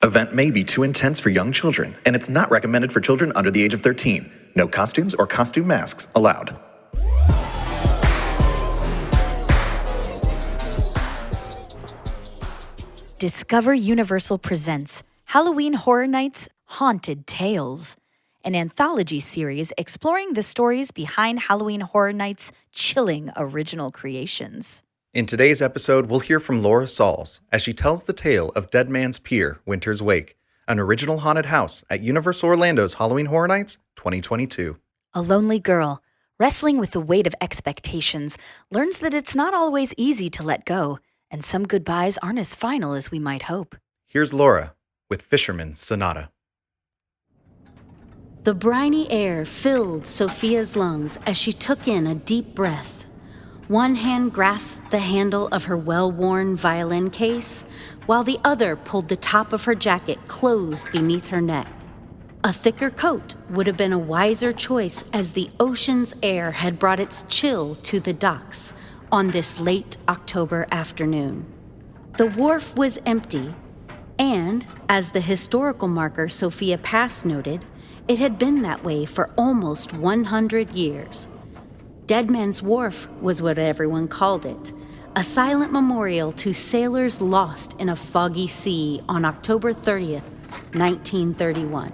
Event may be too intense for young children, and it's not recommended for children under the age of 13. No costumes or costume masks allowed. Discover Universal presents Halloween Horror Nights Haunted Tales, an anthology series exploring the stories behind Halloween Horror Nights' chilling original creations. In today's episode, we'll hear from Lora Sauls as she tells the tale of Dead Man's Pier, Winter's Wake, an original haunted house at Universal Orlando's Halloween Horror Nights 2022. A lonely girl, wrestling with the weight of expectations, learns that it's not always easy to let go, and some goodbyes aren't as final as we might hope. Here's Laura with Fisherman's Sonata. The briny air filled Sophia's lungs as she took in a deep breath. One hand grasped the handle of her well-worn violin case, while the other pulled the top of her jacket closed beneath her neck. A thicker coat would have been a wiser choice, as the ocean's air had brought its chill to the docks on this late October afternoon. The wharf was empty, and, as the historical marker Sophia Pass noted, it had been that way for almost 100 years. Dead Man's Wharf was what everyone called it, a silent memorial to sailors lost in a foggy sea on October 30th, 1931.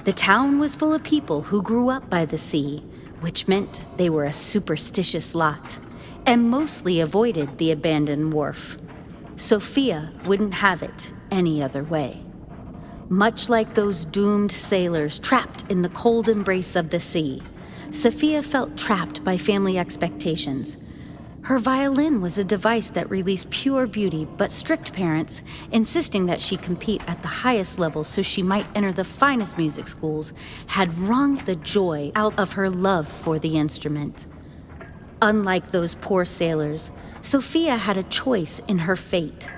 The town was full of people who grew up by the sea, which meant they were a superstitious lot, and mostly avoided the abandoned wharf. Sophia wouldn't have it any other way. Much like those doomed sailors trapped in the cold embrace of the sea, Sophia felt trapped by family expectations. Her violin was a device that released pure beauty, but strict parents, insisting that she compete at the highest level so she might enter the finest music schools, had wrung the joy out of her love for the instrument. Unlike those poor sailors, Sophia had a choice in her fate.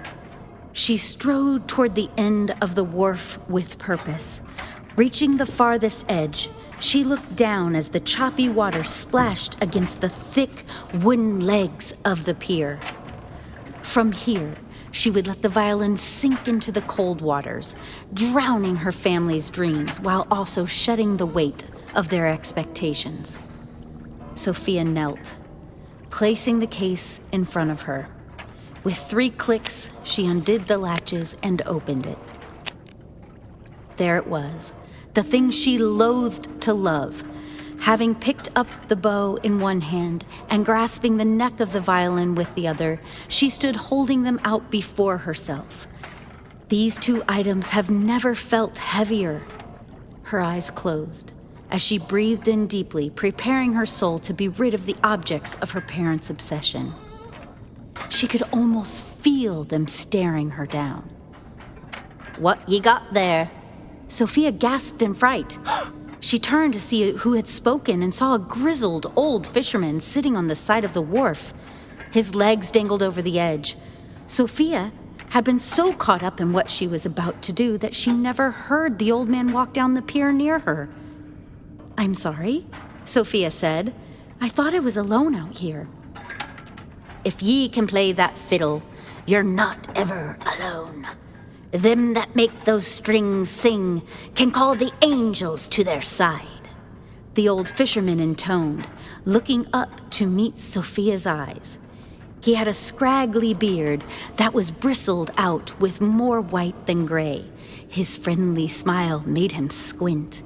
She strode toward the end of the wharf with purpose. Reaching the farthest edge, she looked down as the choppy water splashed against the thick wooden legs of the pier. From here, she would let the violin sink into the cold waters, drowning her family's dreams while also shedding the weight of their expectations. Sophia knelt, placing the case in front of her. With 3 clicks, she undid the latches and opened it. There it was, the thing she loathed to love. Having picked up the bow in one hand and grasping the neck of the violin with the other, she stood holding them out before herself. These 2 items have never felt heavier. Her eyes closed as she breathed in deeply, preparing her soul to be rid of the objects of her parents' obsession. She could almost feel them staring her down. "What ye got there?" Sophia gasped in fright. She turned to see who had spoken and saw a grizzled old fisherman sitting on the side of the wharf. His legs dangled over the edge. Sophia had been so caught up in what she was about to do that she never heard the old man walk down the pier near her. "I'm sorry," Sophia said. "I thought I was alone out here." "If ye can play that fiddle, you're not ever alone. Them that make those strings sing can call the angels to their side," the old fisherman intoned, looking up to meet Sophia's eyes. He had a scraggly beard that was bristled out with more white than gray. His friendly smile made him squint.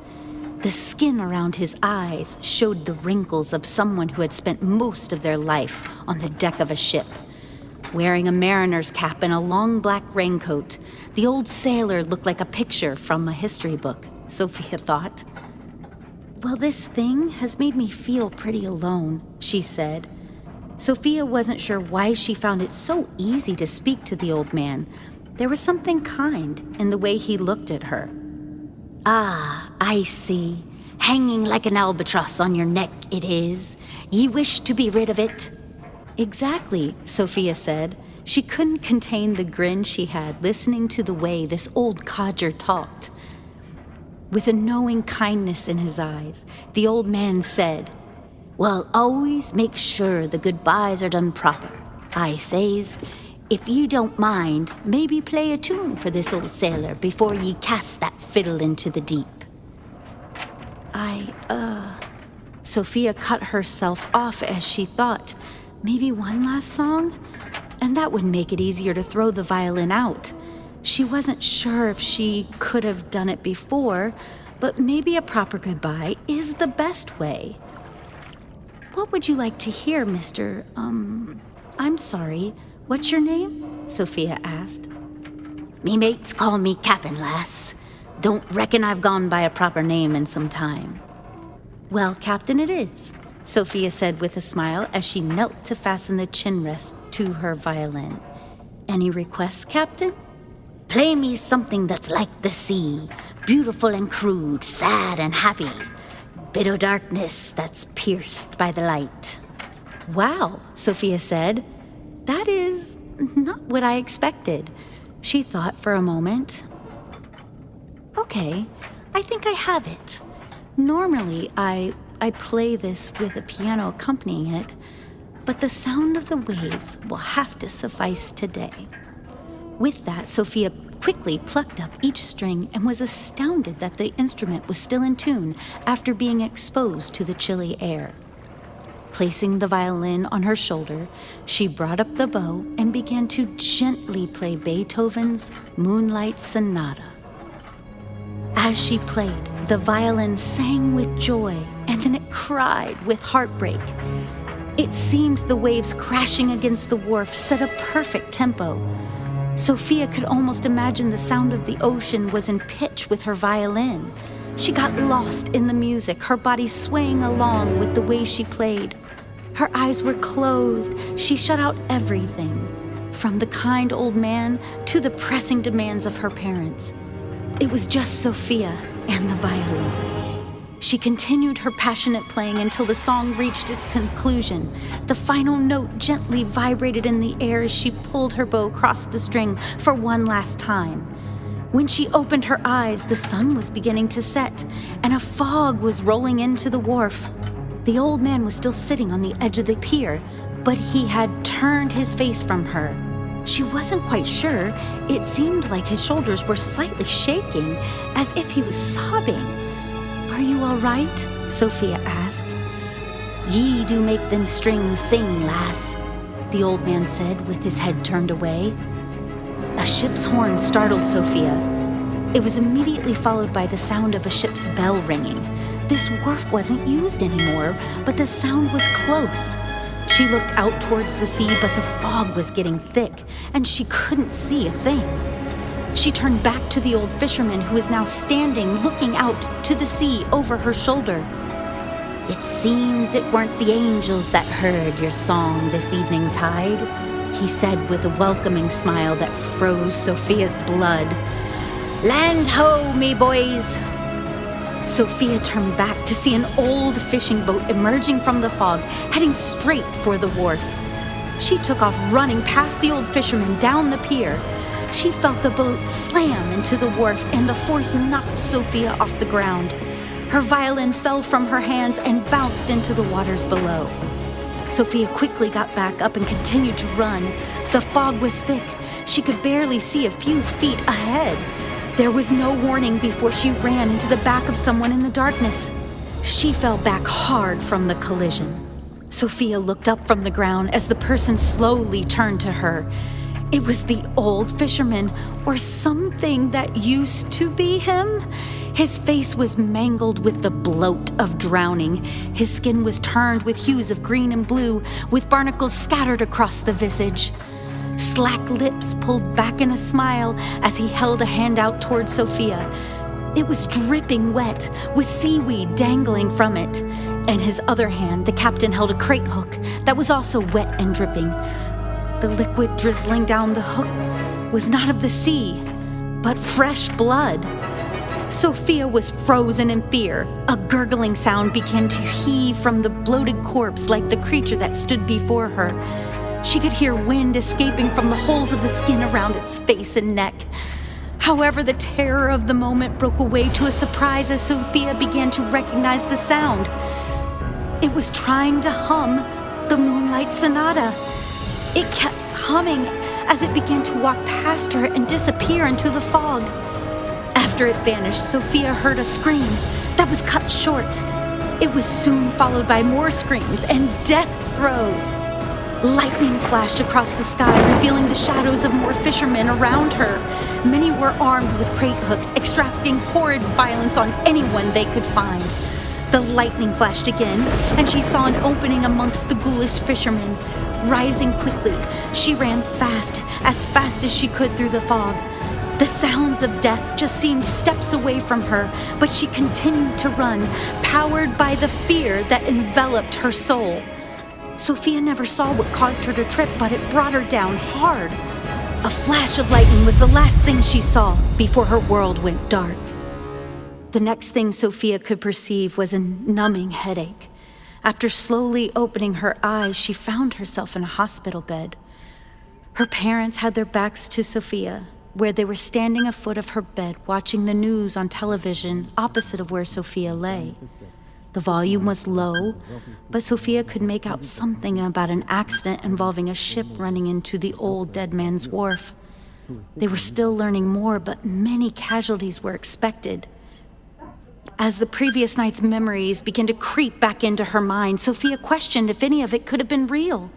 The skin around his eyes showed the wrinkles of someone who had spent most of their life on the deck of a ship. Wearing a mariner's cap and a long black raincoat, the old sailor looked like a picture from a history book, Sophia thought. "Well, this thing has made me feel pretty alone," she said. Sophia wasn't sure why she found it so easy to speak to the old man. There was something kind in the way he looked at her. "Ah, I see. Hanging like an albatross on your neck it is. Ye wish to be rid of it?" "Exactly," Sophia said. She couldn't contain the grin she had listening to the way this old codger talked. With a knowing kindness in his eyes, the old man said, "Well, always make sure the goodbyes are done proper. I says, If you don't mind, maybe play a tune for this old sailor before ye cast that fiddle into the deep. Sophia cut herself off as she thought, maybe one last song? And that would make it easier to throw the violin out. She wasn't sure if she could have done it before, but maybe a proper goodbye is the best way. What would you like to hear, Mr. I'm sorry, what's your name? Sophia asked. Me mates call me Cap'n, lass. Don't reckon I've gone by a proper name in some time. Well, Captain it is, Sophia said with a smile as she knelt to fasten the chin rest to her violin. Any requests, Captain? Play me something that's like the sea, beautiful and crude, sad and happy. Bit o' darkness that's pierced by the light. Wow, Sophia said. That is not what I expected. She thought for a moment. Okay, I think I have it. Normally, I play this with a piano accompanying it, but the sound of the waves will have to suffice today. With that, Sophia quickly plucked up each string and was astounded that the instrument was still in tune after being exposed to the chilly air. Placing the violin on her shoulder, she brought up the bow and began to gently play Beethoven's Moonlight Sonata. As she played, the violin sang with joy, and then it cried with heartbreak. It seemed the waves crashing against the wharf set a perfect tempo. Sophia could almost imagine the sound of the ocean was in pitch with her violin. She got lost in the music, her body swaying along with the way she played. Her eyes were closed. She shut out everything, from the kind old man to the pressing demands of her parents. It was just Sophia and the violin. She continued her passionate playing until the song reached its conclusion. The final note gently vibrated in the air as she pulled her bow across the string for one last time. When she opened her eyes, the sun was beginning to set, and a fog was rolling into the wharf. The old man was still sitting on the edge of the pier, but he had turned his face from her. She wasn't quite sure. It seemed like his shoulders were slightly shaking, as if he was sobbing. Are you all right? Sophia asked. Ye do make them strings sing, lass, the old man said with his head turned away. A ship's horn startled Sophia. It was immediately followed by the sound of a ship's bell ringing. This wharf wasn't used anymore, but the sound was close. She looked out towards the sea, but the fog was getting thick, and she couldn't see a thing. She turned back to the old fisherman who was now standing, looking out to the sea over her shoulder. It seems it weren't the angels that heard your song this evening tide, he said with a welcoming smile that froze Sophia's blood. Land ho, me boys! Sophia turned back to see an old fishing boat emerging from the fog, heading straight for the wharf. She took off running past the old fisherman down the pier. She felt the boat slam into the wharf, and the force knocked Sophia off the ground. Her violin fell from her hands and bounced into the waters below. Sophia quickly got back up and continued to run. The fog was thick. She could barely see a few feet ahead. There was no warning before she ran into the back of someone in the darkness. She fell back hard from the collision. Sophia looked up from the ground as the person slowly turned to her. It was the old fisherman, or something that used to be him. His face was mangled with the bloat of drowning. His skin was turned with hues of green and blue, with barnacles scattered across the visage. Slack lips pulled back in a smile as he held a hand out toward Sophia. It was dripping wet, with seaweed dangling from it. In his other hand, the captain held a crate hook that was also wet and dripping. The liquid drizzling down the hook was not of the sea, but fresh blood. Sophia was frozen in fear. A gurgling sound began to heave from the bloated corpse like the creature that stood before her. She could hear wind escaping from the holes of the skin around its face and neck. However, the terror of the moment broke away to a surprise as Sophia began to recognize the sound. It was trying to hum the Moonlight Sonata. It kept humming as it began to walk past her and disappear into the fog. After it vanished, Sophia heard a scream that was cut short. It was soon followed by more screams and death throes. Lightning flashed across the sky, revealing the shadows of more fishermen around her. Many were armed with crate hooks, extracting horrid violence on anyone they could find. The lightning flashed again, and she saw an opening amongst the ghoulish fishermen. Rising quickly, she ran fast as she could through the fog. The sounds of death just seemed steps away from her, but she continued to run, powered by the fear that enveloped her soul. Sophia never saw what caused her to trip, but it brought her down hard. A flash of lightning was the last thing she saw before her world went dark. The next thing Sophia could perceive was a numbing headache. After slowly opening her eyes, she found herself in a hospital bed. Her parents had their backs to Sophia, where they were standing afoot of her bed watching the news on television opposite of where Sophia lay. The volume was low, but Sophia could make out something about an accident involving a ship running into the old dead man's wharf. They were still learning more, but many casualties were expected. As the previous night's memories began to creep back into her mind, Sophia questioned if any of it could have been real.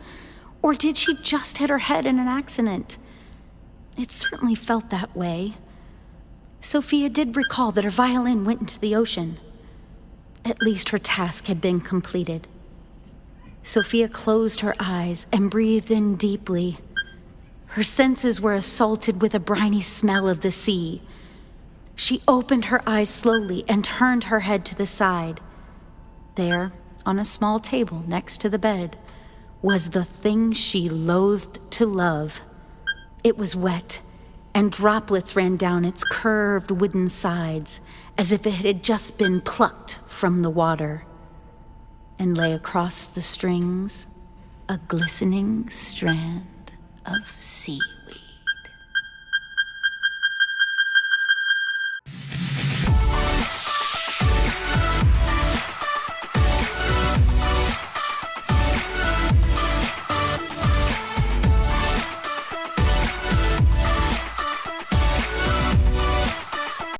Or did she just hit her head in an accident? It certainly felt that way. Sophia did recall that her violin went into the ocean. At least her task had been completed. Sophia closed her eyes and breathed in deeply. Her senses were assaulted with a briny smell of the sea. She opened her eyes slowly and turned her head to the side. There, on a small table next to the bed, was the thing she loathed to love. It was wet, and droplets ran down its curved wooden sides as if it had just been plucked from the water. And lay across the strings a glistening strand of seaweed.